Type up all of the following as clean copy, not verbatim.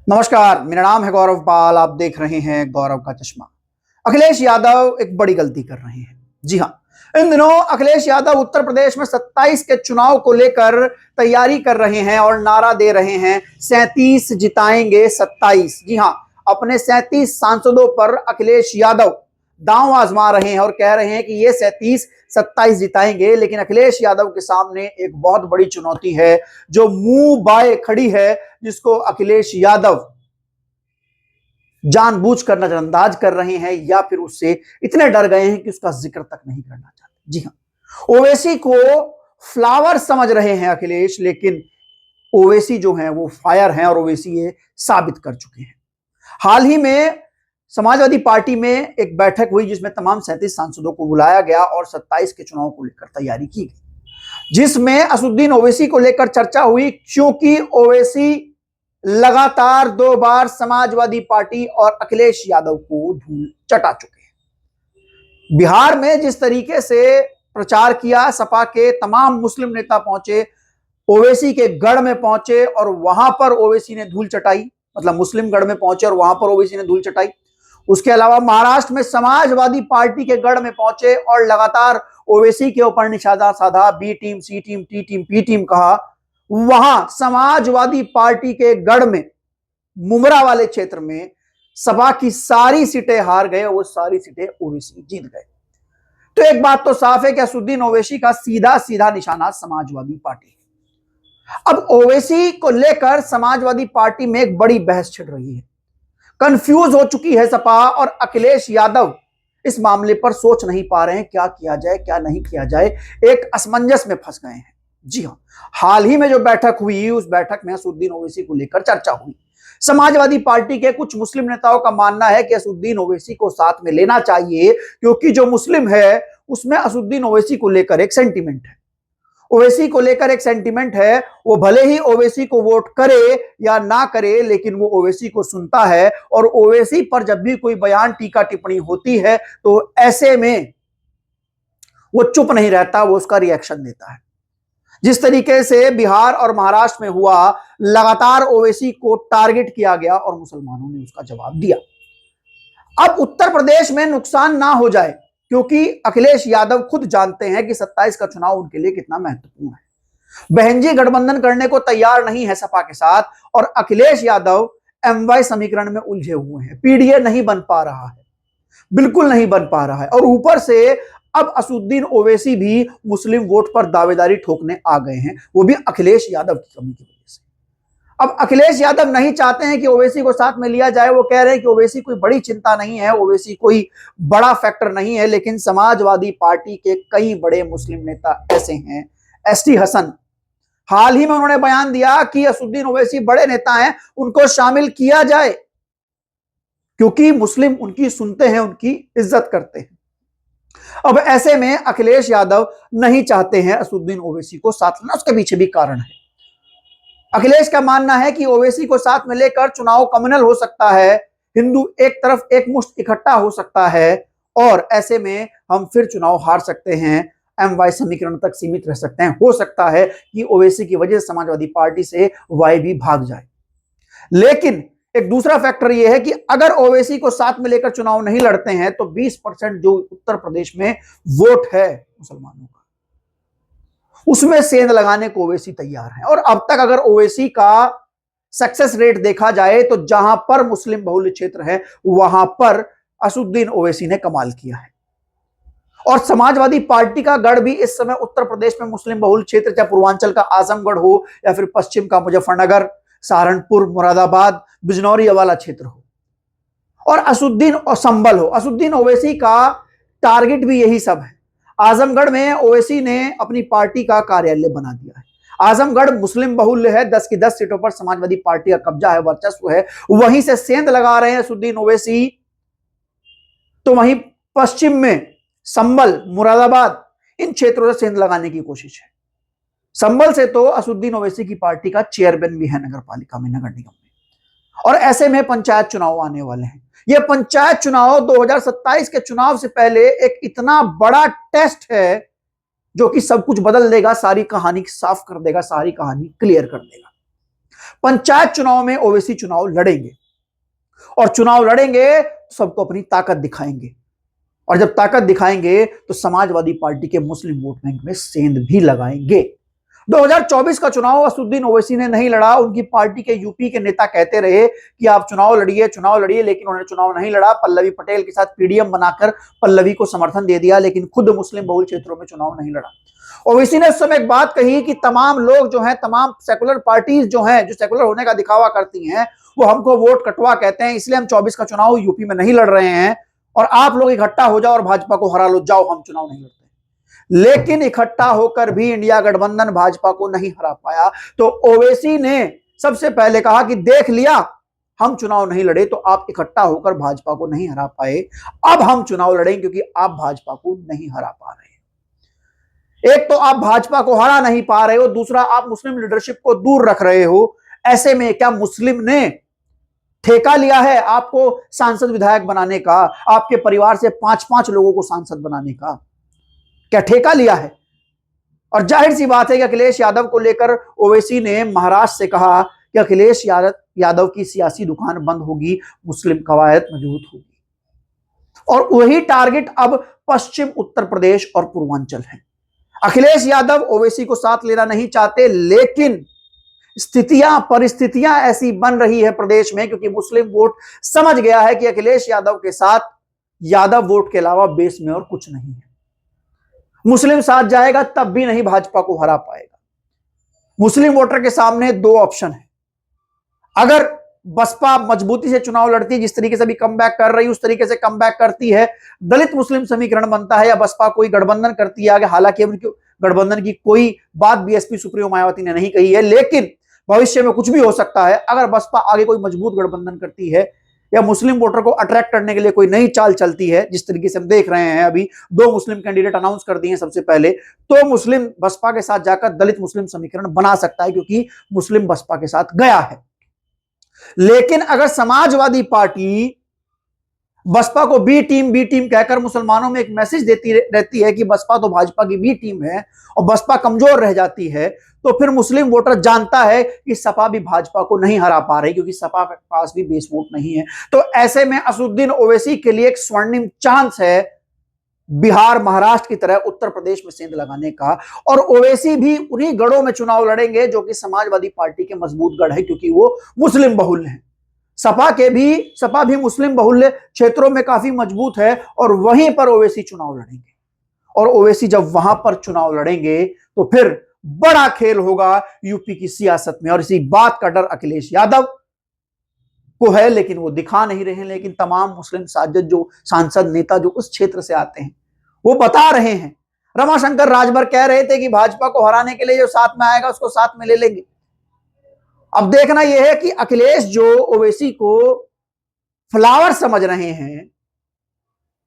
नमस्कार, मेरा नाम है गौरव पाल। आप देख रहे हैं गौरव का चश्मा। अखिलेश यादव एक बड़ी गलती कर रहे हैं। जी हां, इन दिनों अखिलेश यादव उत्तर प्रदेश में 27 के चुनाव को लेकर तैयारी कर रहे हैं और नारा दे रहे हैं 37 जिताएंगे 27। जी हां, अपने 37 सांसदों पर अखिलेश यादव दांव आजमा रहे हैं और कह रहे हैं कि ये 37-27 जिताएंगे। लेकिन अखिलेश यादव के सामने एक बहुत बड़ी चुनौती है जो मुंह बाए खड़ी है, जिसको अखिलेश यादव जानबूझकर नजरअंदाज कर रहे हैं या फिर उससे इतने डर गए हैं कि उसका जिक्र तक नहीं करना चाहते। जी हां, ओवैसी को फ्लावर समझ रहे हैं अखिलेश, लेकिन ओवैसी जो हैं वो फायर हैं और ओवैसी ये साबित कर चुके हैं। हाल ही में समाजवादी पार्टी में एक बैठक हुई जिसमें तमाम 37 सांसदों को बुलाया गया और 27 के चुनाव को लेकर तैयारी की गई, जिसमें असदुद्दीन ओवैसी को लेकर चर्चा हुई, क्योंकि ओवैसी लगातार 2 बार समाजवादी पार्टी और अखिलेश यादव को धूल चटा चुके हैं। बिहार में जिस तरीके से प्रचार किया, सपा के तमाम मुस्लिम नेता पहुंचे, ओवैसी के गढ़ में पहुंचे और वहां पर ओवैसी ने धूल चटाई, मतलब मुस्लिम गढ़ में पहुंचे और वहां पर ओवैसी ने धूल चटाई। उसके अलावा महाराष्ट्र में समाजवादी पार्टी के गढ़ में पहुंचे और लगातार ओवैसी के ऊपर निशाना साधा, B team, C team, T team, P team कहा। वहां समाजवादी पार्टी के गढ़ में मुमरा वाले क्षेत्र में सपा की सारी सीटें हार गए और वो सारी सीटें ओवैसी जीत गए। तो एक बात तो साफ है कि असदुद्दीन ओवैसी का सीधा सीधा निशाना समाजवादी पार्टी है। अब ओवैसी को लेकर समाजवादी पार्टी में एक बड़ी बहस छिड़ रही है। कंफ्यूज हो चुकी है सपा और अखिलेश यादव इस मामले पर सोच नहीं पा रहे हैं क्या किया जाए क्या नहीं किया जाए, एक असमंजस में फंस गए हैं। जी हां, हाल ही में जो बैठक हुई उस बैठक में असदुद्दीन ओवैसी को लेकर चर्चा हुई। समाजवादी पार्टी के कुछ मुस्लिम नेताओं का मानना है कि असदुद्दीन ओवैसी को साथ में लेना चाहिए, क्योंकि जो मुस्लिम है उसमें असदुद्दीन ओवैसी को लेकर एक सेंटीमेंट है। ओवैसी को लेकर एक सेंटीमेंट है, वो भले ही ओवैसी को वोट करे या ना करे, लेकिन वो ओवैसी को सुनता है और ओवैसी पर जब भी कोई बयान, टीका, टिप्पणी होती है तो ऐसे में वो चुप नहीं रहता, वो उसका रिएक्शन देता है। जिस तरीके से बिहार और महाराष्ट्र में हुआ, लगातार ओवैसी को टारगेट किया गया और मुसलमानों ने उसका जवाब दिया। अब उत्तर प्रदेश में नुकसान ना हो जाए, क्योंकि अखिलेश यादव खुद जानते हैं कि 27 का चुनाव उनके लिए कितना महत्वपूर्ण है। बहनजी गठबंधन करने को तैयार नहीं है सपा के साथ और अखिलेश यादव एमवाई समीकरण में उलझे हुए हैं। पीडीए नहीं बन पा रहा है, बिल्कुल नहीं बन पा रहा है और ऊपर से अब असदुद्दीन ओवैसी भी मुस्लिम वोट पर दावेदारी ठोकने आ गए हैं, वो भी अखिलेश यादव की कमी की वजह से। अब अखिलेश यादव नहीं चाहते हैं कि ओवैसी को साथ में लिया जाए। वो कह रहे हैं कि ओवैसी कोई बड़ी चिंता नहीं है, ओवैसी कोई बड़ा फैक्टर नहीं है, लेकिन समाजवादी पार्टी के कई बड़े मुस्लिम नेता ऐसे हैं। एसटी हसन, हाल ही में उन्होंने बयान दिया कि असदुद्दीन ओवैसी बड़े नेता हैं, उनको शामिल किया जाए, क्योंकि मुस्लिम उनकी सुनते हैं, उनकी इज्जत करते हैं। अब ऐसे में अखिलेश यादव नहीं चाहते हैं असदुद्दीन ओवैसी को साथ लेना। उसके पीछे भी कारण है। अखिलेश का मानना है कि ओवैसी को साथ में लेकर चुनाव कम्युनल हो सकता है, हिंदू एक तरफ एक मुश्त इकट्ठा हो सकता है और ऐसे में हम फिर चुनाव हार सकते हैं, एमवाई समीकरण तक सीमित रह सकते हैं। हो सकता है कि ओवैसी की वजह से समाजवादी पार्टी से वाई भी भाग जाए। लेकिन एक दूसरा फैक्टर यह है कि अगर ओवैसी को साथ में लेकर चुनाव नहीं लड़ते हैं तो 20% जो उत्तर प्रदेश में वोट है मुसलमानों का, उसमें सेंध लगाने को ओवैसी तैयार है। और अब तक अगर ओवैसी का सक्सेस रेट देखा जाए तो जहां पर मुस्लिम बहुल क्षेत्र है वहां पर असदुद्दीन ओवैसी ने कमाल किया है। और समाजवादी पार्टी का गढ़ भी इस समय उत्तर प्रदेश में मुस्लिम बहुल क्षेत्र, चाहे पूर्वांचल का आजमगढ़ हो या फिर पश्चिम का मुजफ्फरनगर, सहारनपुर, मुरादाबाद, बिजनौर वाला क्षेत्र हो और असदुद्दीन और संभल हो, असदुद्दीन ओवैसी का टारगेट भी यही सब है। आजमगढ़ में ओवैसी ने अपनी पार्टी का कार्यालय बना दिया है। आजमगढ़ मुस्लिम बहुल्य है, 10 की 10 सीटों पर समाजवादी पार्टी का कब्जा है, वर्चस्व है, वहीं से सेंध लगा रहे हैं असदुद्दीन ओवैसी। तो वहीं पश्चिम में संभल, मुरादाबाद, इन क्षेत्रों से सेंध लगाने की कोशिश है। संभल से तो असदुद्दीन ओवैसी की पार्टी का चेयरमैन भी है नगर पालिका में, नगर निगम में। और ऐसे में पंचायत चुनाव आने वाले हैं। यह पंचायत चुनाव 2027 के चुनाव से पहले एक इतना बड़ा टेस्ट है जो कि सब कुछ बदल देगा, सारी कहानी साफ कर देगा, सारी कहानी क्लियर कर देगा। पंचायत चुनाव में ओवैसी चुनाव लड़ेंगे और चुनाव लड़ेंगे तो सबको अपनी ताकत दिखाएंगे और जब ताकत दिखाएंगे तो समाजवादी पार्टी के मुस्लिम वोट बैंक में सेंध भी लगाएंगे। 2024 का चुनाव असदुद्दीन ओवैसी ने नहीं लड़ा। उनकी पार्टी के यूपी के नेता कहते रहे कि आप चुनाव लड़िए, लेकिन उन्होंने चुनाव नहीं लड़ा। पल्लवी पटेल के साथ पीडीएम बनाकर पल्लवी को समर्थन दे दिया, लेकिन खुद मुस्लिम बहुल क्षेत्रों में चुनाव नहीं लड़ा। ओवैसी ने उस समय एक बात कही कि तमाम लोग जो हैं, तमाम सेकुलर पार्टीज जो हैं, जो सेकुलर होने का दिखावा करती हैं, वो हमको वोट कटवा कहते हैं, इसलिए हम 24 का चुनाव यूपी में नहीं लड़ रहे हैं और आप लोग इकट्ठा हो जाओ और भाजपा को हरा लो, जाओ हम चुनाव नहीं लड़ते। लेकिन इकट्ठा होकर भी इंडिया गठबंधन भाजपा को नहीं हरा पाया। तो ओवैसी ने सबसे पहले कहा कि देख लिया, हम चुनाव नहीं लड़े तो आप इकट्ठा होकर भाजपा को नहीं हरा पाए, अब हम चुनाव लड़ेंगे क्योंकि आप भाजपा को नहीं हरा पा रहे। एक तो आप भाजपा को हरा नहीं पा रहे हो, दूसरा आप मुस्लिम लीडरशिप को दूर रख रहे हो। ऐसे में क्या मुस्लिम ने ठेका लिया है आपको सांसद विधायक बनाने का, आपके परिवार से 5-5 लोगों को सांसद बनाने का? क्या ठेका लिया है? और जाहिर सी बात है कि अखिलेश यादव को लेकर ओवैसी ने महाराष्ट्र से कहा कि अखिलेश यादव की सियासी दुकान बंद होगी, मुस्लिम कवायद मजबूत होगी। और वही टारगेट अब पश्चिम उत्तर प्रदेश और पूर्वांचल है। अखिलेश यादव ओवैसी को साथ लेना नहीं चाहते, लेकिन परिस्थितियां ऐसी बन रही है प्रदेश में, क्योंकि मुस्लिम वोट समझ गया है कि अखिलेश यादव के साथ यादव वोट के अलावा बेस में और कुछ नहीं है। मुस्लिम साथ जाएगा तब भी नहीं भाजपा को हरा पाएगा। मुस्लिम वोटर के सामने दो ऑप्शन है। अगर बसपा मजबूती से चुनाव लड़ती है, जिस तरीके से भी कमबैक कर रही है उस तरीके से कमबैक करती है, दलित मुस्लिम समीकरण बनता है, या बसपा कोई गठबंधन करती है आगे। हालांकि उनकी गठबंधन की कोई बात बीएसपी सुप्रीमो मायावती ने नहीं कही है, लेकिन भविष्य में कुछ भी हो सकता है। अगर बसपा आगे कोई मजबूत गठबंधन करती है या मुस्लिम वोटर को अट्रैक्ट करने के लिए कोई नई चाल चलती है, जिस तरीके से हम देख रहे हैं, अभी 2 मुस्लिम कैंडिडेट अनाउंस कर दिए हैं सबसे पहले, तो मुस्लिम बसपा के साथ जाकर दलित मुस्लिम समीकरण बना सकता है, क्योंकि मुस्लिम बसपा के साथ गया है। लेकिन अगर समाजवादी पार्टी बसपा को बी टीम कहकर मुसलमानों में एक मैसेज देती रहती है कि बसपा तो भाजपा की बी टीम है और बसपा कमजोर रह जाती है, तो फिर मुस्लिम वोटर जानता है कि सपा भी भाजपा को नहीं हरा पा रही, क्योंकि सपा के पास भी बेस वोट नहीं है। तो ऐसे में असदुद्दीन ओवैसी के लिए एक स्वर्णिम चांस है बिहार महाराष्ट्र की तरह उत्तर प्रदेश में सेंध लगाने का। और ओवैसी भी उन्हीं गढ़ों में चुनाव लड़ेंगे जो कि समाजवादी पार्टी के मजबूत गढ़ है, क्योंकि वो मुस्लिम बहुल हैं। सपा भी मुस्लिम बहुल्य क्षेत्रों में काफी मजबूत है और वहीं पर ओवैसी चुनाव लड़ेंगे। और ओवैसी जब वहां पर चुनाव लड़ेंगे तो फिर बड़ा खेल होगा यूपी की सियासत में। और इसी बात का डर अखिलेश यादव को है, लेकिन वो दिखा नहीं रहे हैं। लेकिन तमाम मुस्लिम सांसद नेता जो उस क्षेत्र से आते हैं वो बता रहे हैं। रमाशंकर राजभर कह रहे थे कि भाजपा को हराने के लिए जो साथ में आएगा उसको साथ में ले लेंगे। अब देखना यह है कि अखिलेश जो ओवैसी को फ्लावर समझ रहे हैं,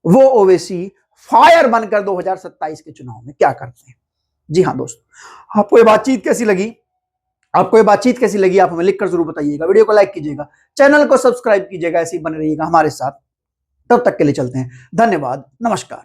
वो ओवैसी फायर बनकर 2027 के चुनाव में क्या करते हैं। जी हां दोस्तों, आपको ये बातचीत कैसी लगी? आप हमें लिखकर जरूर बताइएगा। वीडियो को लाइक कीजिएगा, चैनल को सब्सक्राइब कीजिएगा, ऐसे ही बने रहिएगा हमारे साथ। तब तक के लिए चलते हैं। धन्यवाद, नमस्कार।